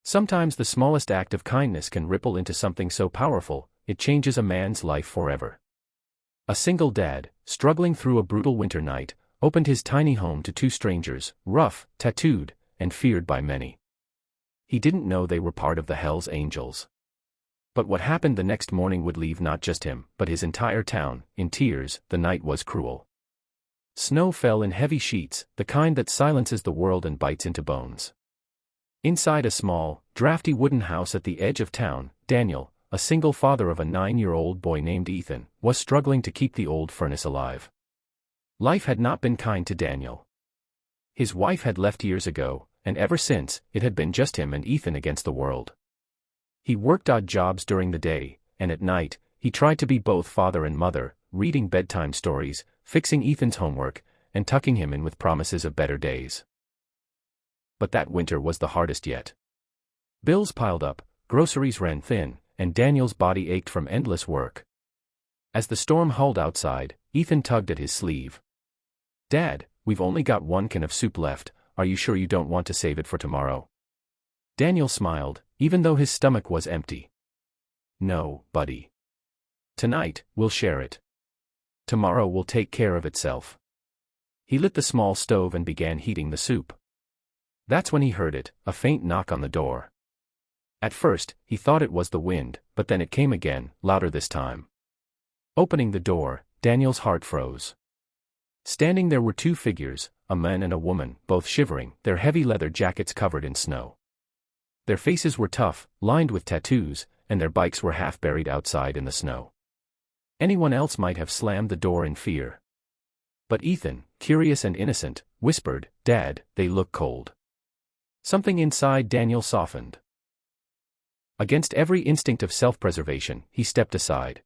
Sometimes the smallest act of kindness can ripple into something so powerful, it changes a man's life forever. A single dad, struggling through a brutal winter night, opened his tiny home to two strangers, rough, tattooed, and feared by many. He didn't know they were part of the Hell's Angels. But what happened the next morning would leave not just him, but his entire town, in tears. The night was cruel. Snow fell in heavy sheets, the kind that silences the world and bites into bones. Inside a small, drafty wooden house at the edge of town, Daniel, a single father of a 9-year-old boy named Ethan, was struggling to keep the old furnace alive. Life had not been kind to Daniel. His wife had left years ago, and ever since, it had been just him and Ethan against the world. He worked odd jobs during the day, and at night, he tried to be both father and mother, reading bedtime stories, fixing Ethan's homework, and tucking him in with promises of better days. But that winter was the hardest yet. Bills piled up, groceries ran thin, and Daniel's body ached from endless work. As the storm howled outside, Ethan tugged at his sleeve. "Dad, we've only got one can of soup left, are you sure you don't want to save it for tomorrow?" Daniel smiled, even though his stomach was empty. "No, buddy. Tonight, we'll share it. Tomorrow will take care of itself." He lit the small stove and began heating the soup. That's when he heard it, a faint knock on the door. At first, he thought it was the wind, but then it came again, louder this time. Opening the door, Daniel's heart froze. Standing there were two figures, a man and a woman, both shivering, their heavy leather jackets covered in snow. Their faces were tough, lined with tattoos, and their bikes were half buried outside in the snow. Anyone else might have slammed the door in fear. But Ethan, curious and innocent, whispered, "Dad, they look cold." Something inside Daniel softened. Against every instinct of self-preservation, he stepped aside.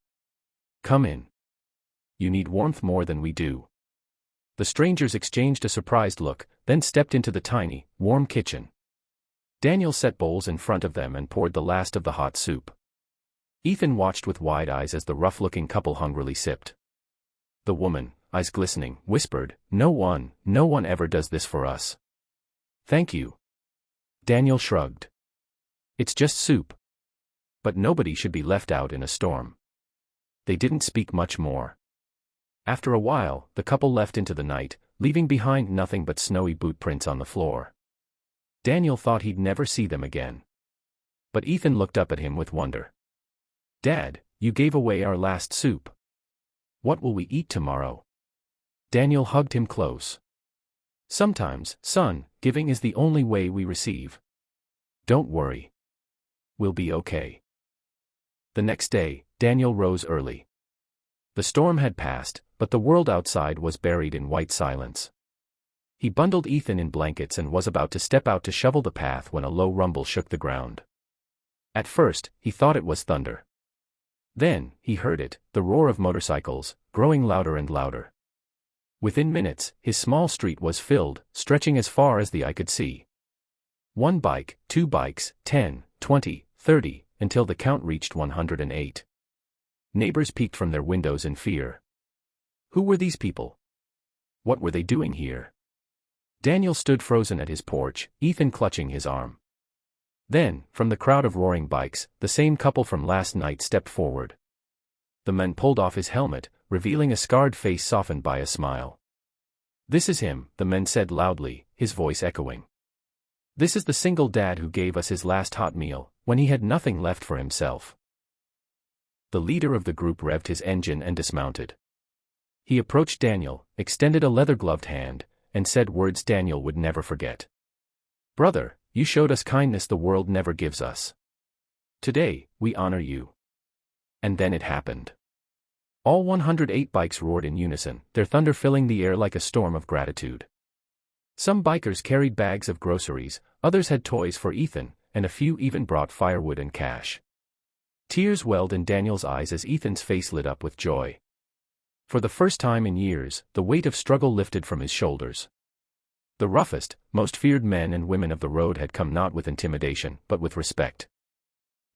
"Come in. You need warmth more than we do." The strangers exchanged a surprised look, then stepped into the tiny, warm kitchen. Daniel set bowls in front of them and poured the last of the hot soup. Ethan watched with wide eyes as the rough-looking couple hungrily sipped. The woman, eyes glistening, whispered, no one ever does this for us." "Thank you." Daniel shrugged. "It's just soup. But nobody should be left out in a storm." They didn't speak much more. After a while, the couple left into the night, leaving behind nothing but snowy boot prints on the floor. Daniel thought he'd never see them again. But Ethan looked up at him with wonder. "Dad, you gave away our last soup. What will we eat tomorrow?" Daniel hugged him close. "Sometimes, son, giving is the only way we receive. Don't worry. We'll be okay." The next day, Daniel rose early. The storm had passed, but the world outside was buried in white silence. He bundled Ethan in blankets and was about to step out to shovel the path when a low rumble shook the ground. At first, he thought it was thunder. Then, he heard it, the roar of motorcycles, growing louder and louder. Within minutes, his small street was filled, stretching as far as the eye could see. One bike, two bikes, 10, 20, 30, until the count reached 108. Neighbors peeked from their windows in fear. Who were these people? What were they doing here? Daniel stood frozen at his porch, Ethan clutching his arm. Then, from the crowd of roaring bikes, the same couple from last night stepped forward. The man pulled off his helmet, revealing a scarred face softened by a smile. "This is him," the man said loudly, his voice echoing. "This is the single dad who gave us his last hot meal, when he had nothing left for himself." The leader of the group revved his engine and dismounted. He approached Daniel, extended a leather-gloved hand, and said words Daniel would never forget. "Brother, you showed us kindness the world never gives us. Today, we honor you." And then it happened. All 108 bikes roared in unison, their thunder filling the air like a storm of gratitude. Some bikers carried bags of groceries, others had toys for Ethan, and a few even brought firewood and cash. Tears welled in Daniel's eyes as Ethan's face lit up with joy. For the first time in years, the weight of struggle lifted from his shoulders. The roughest, most feared men and women of the road had come not with intimidation, but with respect.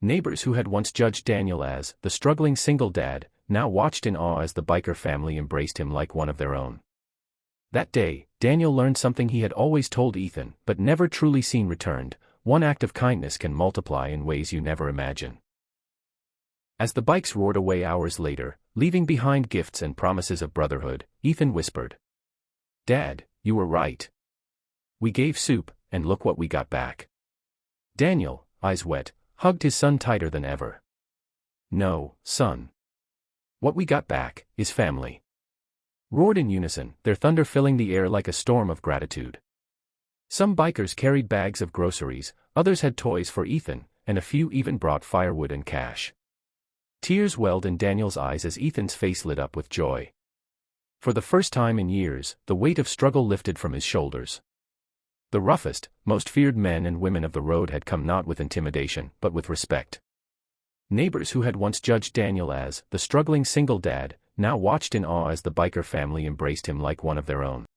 Neighbors who had once judged Daniel as the struggling single dad, now watched in awe as the biker family embraced him like one of their own. That day, Daniel learned something he had always told Ethan, but never truly seen returned: one act of kindness can multiply in ways you never imagine. As the bikes roared away hours later, leaving behind gifts and promises of brotherhood, Ethan whispered, "Dad, you were right. We gave soup, and look what we got back." Daniel, eyes wet, hugged his son tighter than ever. "No, son. What we got back is family." Roared in unison, their thunder filling the air like a storm of gratitude. Some bikers carried bags of groceries, others had toys for Ethan, and a few even brought firewood and cash. Tears welled in Daniel's eyes as Ethan's face lit up with joy. For the first time in years, the weight of struggle lifted from his shoulders. The roughest, most feared men and women of the road had come not with intimidation, but with respect. Neighbors who had once judged Daniel as the struggling single dad, now watched in awe as the biker family embraced him like one of their own.